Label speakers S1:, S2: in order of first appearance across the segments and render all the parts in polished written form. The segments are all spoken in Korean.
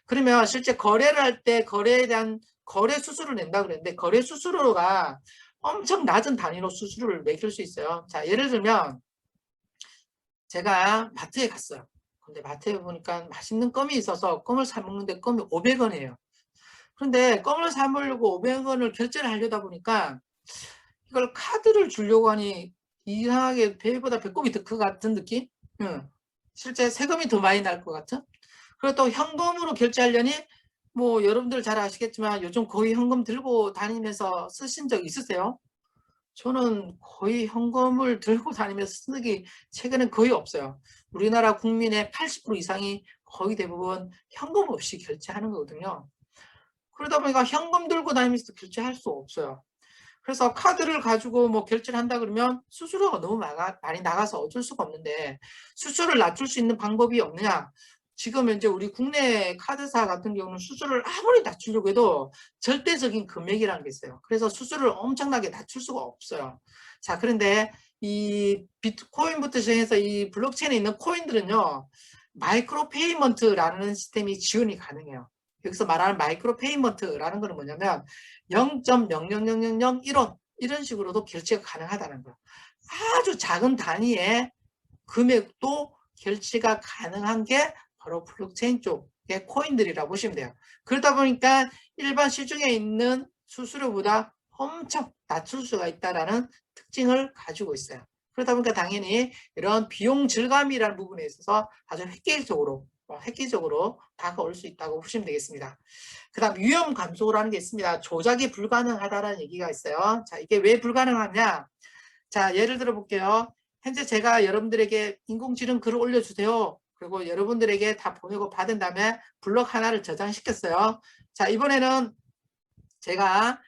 S1: 그러면 실제 거래를 할 때 거래에 대한 거래 수수료를 낸다 그랬는데 거래 수수료가 엄청 낮은 단위로 수수료를 매길 수 있어요. 자, 예를 들면 제가 마트에 갔어요. 근데 마트에 보니까 맛있는 껌이 있어서 껌을 사 먹는데 껌이 500원이에요. 그런데 껌을 사 먹으려고 500원을 결제를 하려다 보니까 이걸 카드를 주려고 하니 이상하게 배보다 배꼽이 더 큰 것 같은 느낌? 응. 실제 세금이 더 많이 날 것 같은? 그리고 또 현금으로 결제하려니 뭐 여러분들 잘 아시겠지만 요즘 거의 현금 들고 다니면서 쓰신 적 있으세요? 저는 거의 현금을 들고 다니면서 쓰는 게 최근엔 거의 없어요. 우리나라 국민의 80% 이상이 거의 대부분 현금 없이 결제하는 거거든요. 그러다 보니까 현금 들고 다니면서 결제할 수 없어요. 그래서 카드를 가지고 뭐 결제를 한다 그러면 수수료가 너무 많이 나가서 어쩔 수가 없는데 수수료를 낮출 수 있는 방법이 없느냐? 지금 이제 우리 국내 카드사 같은 경우는 수수료를 아무리 낮추려고 해도 절대적인 금액이라는 게 있어요. 그래서 수수료를 엄청나게 낮출 수가 없어요. 자, 그런데 이 비트코인부터 시작해서 이 블록체인에 있는 코인들은요, 마이크로 페이먼트라는 시스템이 지원이 가능해요. 여기서 말하는 마이크로 페이먼트라는 것은 뭐냐면 0.00001원 이런 식으로도 결제가 가능하다는 거예요. 아주 작은 단위의 금액도 결제가 가능한 게 바로 블록체인 쪽의 코인들이라고 보시면 돼요. 그러다 보니까 일반 시중에 있는 수수료보다 엄청 낮출 수가 있다는 특징을 가지고 있어요. 그러다 보니까 당연히 이런 비용 절감이라는 부분에 있어서 아주 획기적으로 다가올 수 있다고 보시면 되겠습니다. 그 다음 위험 감소라는 게 있습니다. 조작이 불가능하다는 얘기가 있어요. 자, 이게 왜 불가능하냐? 자, 예를 들어 볼게요. 현재 제가 여러분들에게 인공지능 글을 올려주세요. 그리고 여러분들에게 다 보내고 받은 다음에 블록 하나를 저장시켰어요. 자, 이번에는 제가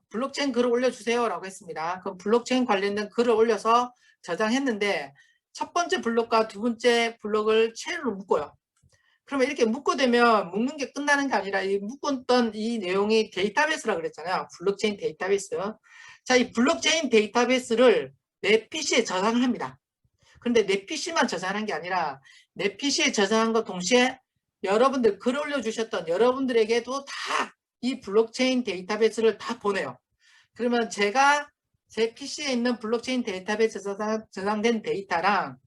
S1: 블록체인 글을 올려주세요 라고 했습니다. 그럼 블록체인 관련된 글을 올려서 저장했는데 첫 번째 블록과 두 번째 블록을 체인으로 묶어요. 그러면 이렇게 묶어대면 묶는 게 끝나는 게 아니라 이 묶었던 이 내용이 데이터베이스라고 그랬잖아요. 블록체인 데이터베이스. 자, 이 블록체인 데이터베이스를 내 PC에 저장을 합니다. 그런데 내 PC만 저장하는 게 아니라 내 PC에 저장한 것 동시에 여러분들 글 올려주셨던 여러분들에게도 다 이 블록체인 데이터베이스를 다 보내요. 그러면 제가 제 PC에 있는 블록체인 데이터베이스에 저장된 데이터랑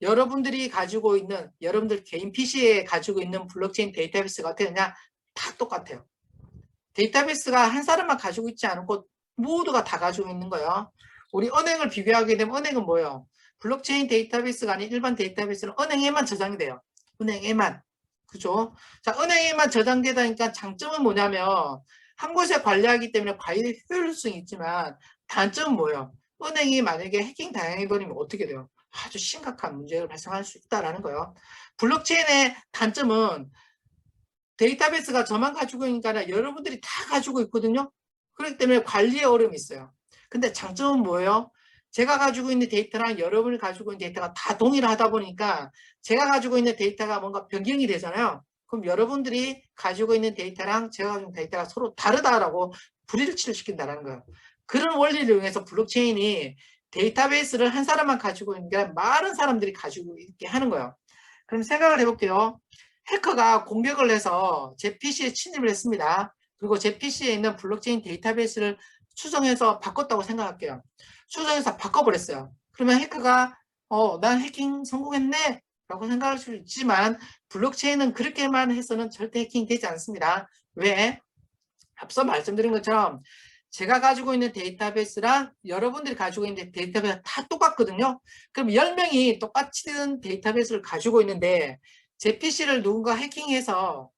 S1: 여러분들이 가지고 있는 여러분들 개인 PC에 가지고 있는 블록체인 데이터베이스가 어떻게 되냐? 다 똑같아요. 데이터베이스가 한 사람만 가지고 있지 않고 모두가 다 가지고 있는 거예요. 우리 은행을 비교하게 되면 은행은 뭐예요? 블록체인 데이터베이스가 아닌 일반 데이터베이스는 은행에만 저장이 돼요. 은행에만. 그죠? 자, 은행에만 저장되다니까 장점은 뭐냐면 한 곳에 관리하기 때문에 관리 효율성이 있지만 단점은 뭐예요? 은행이 만약에 해킹 당해버리면 어떻게 돼요? 아주 심각한 문제가 발생할 수 있다는 거예요. 블록체인의 단점은 데이터베이스가 저만 가지고 있는 게 아니라 여러분들이 다 가지고 있거든요. 그렇기 때문에 관리에 어려움이 있어요. 근데 장점은 뭐예요? 제가 가지고 있는 데이터랑 여러분이 가지고 있는 데이터가 다 동일하다 보니까 제가 가지고 있는 데이터가 뭔가 변경이 되잖아요. 그럼 여러분들이 가지고 있는 데이터랑 제가 가지고 있는 데이터가 서로 다르다라고 불일치를 시킨다는 거예요. 그런 원리를 이용해서 블록체인이 데이터베이스를 한 사람만 가지고 있는 게 아니라 많은 사람들이 가지고 있게 하는 거예요. 그럼 생각을 해볼게요. 해커가 공격을 해서 제 PC에 침입을 했습니다. 그리고 제 PC에 있는 블록체인 데이터베이스를 수정해서 바꿨다고 생각할게요. 수정해서 바꿔버렸어요. 그러면 해커가 난 해킹 성공했네 라고 생각할 수 있지만 블록체인은 그렇게만 해서는 절대 해킹 되지 않습니다. 왜? 앞서 말씀드린 것처럼 제가 가지고 있는 데이터베이스랑 여러분들이 가지고 있는 데이터베이스가 다 똑같거든요. 그럼 10명이 똑같이 된 데이터베이스를 가지고 있는데 제 PC를 누군가 해킹해서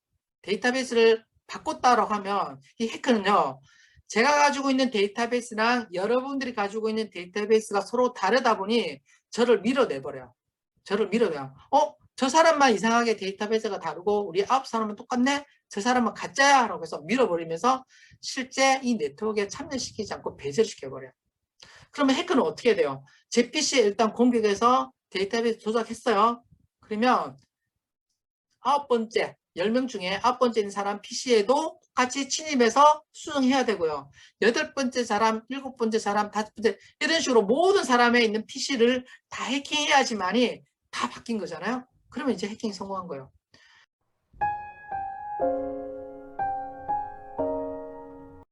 S1: 데이터베이스를 바꿨다라고 하면 이 해커는요. 제가 가지고 있는 데이터베이스랑 여러분들이 가지고 있는 데이터베이스가 서로 다르다 보니 저를 밀어내버려요. 저를 밀어내요. 저 사람만 이상하게 데이터베이스가 다르고 우리 9사람은 똑같네? 저 사람은 가짜야? 라고 해서 밀어버리면서 실제 이 네트워크에 참여시키지 않고 배제시켜버려요. 그러면 해커는 어떻게 돼요? 제 PC에 일단 공격해서 데이터베이스 조작했어요. 그러면 9번째, 10명 중에 9번째인 사람 PC에도 같이 침입해서 수정해야 되고요. 8번째 사람, 7번째 사람, 5번째 이런 식으로 모든 사람에 있는 PC를 다 해킹해야지만이 다 바뀐 거잖아요. 그러면 이제 해킹이 성공한 거예요.